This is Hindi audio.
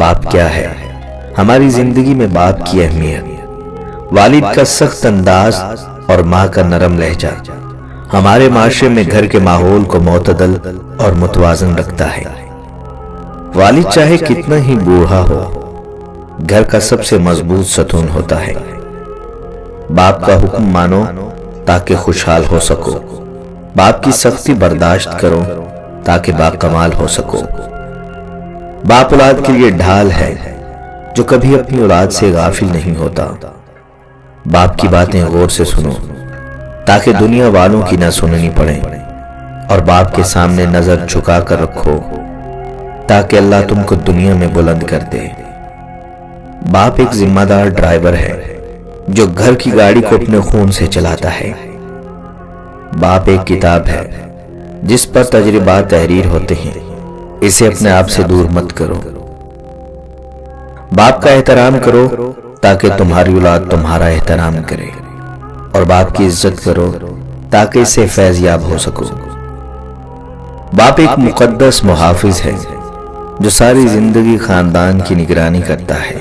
बाप क्या है? हमारी जिंदगी में बाप की अहमियत। वालिद का सख्त अंदाज और माँ का नरम लहजा हमारे माशरे में घर के माहौल को मोतदल और मुतवाजन रखता है। वालिद चाहे कितना ही बूढ़ा हो, घर का सबसे मजबूत सतून होता है। बाप का हुक्म मानो ताकि खुशहाल हो सको। बाप की सख्ती बर्दाश्त करो ताकि बाकमाल हो सको। बाप औलाद के लिए ढाल है जो कभी अपनी औलाद से गाफिल नहीं होता। बाप की बातें गौर से सुनो ताकि दुनिया वालों की ना सुननी पड़े, और बाप के सामने नजर झुका कर रखो ताकि अल्लाह तुमको दुनिया में बुलंद कर दे। बाप एक जिम्मेदार ड्राइवर है जो घर की गाड़ी को अपने खून से चलाता है। बाप एक किताब है जिस पर तजर्बात तहरीर होते हैं। इसे अपने आप से दूर मत करो। बाप का एहतराम करो ताकि तुम्हारी औलाद तुम्हारा एहतराम करे, और बाप की इज्जत करो ताकि इससे फैज़याब हो सको। बाप एक मुकद्दस मुहाफिज है जो सारी जिंदगी खानदान की निगरानी करता है।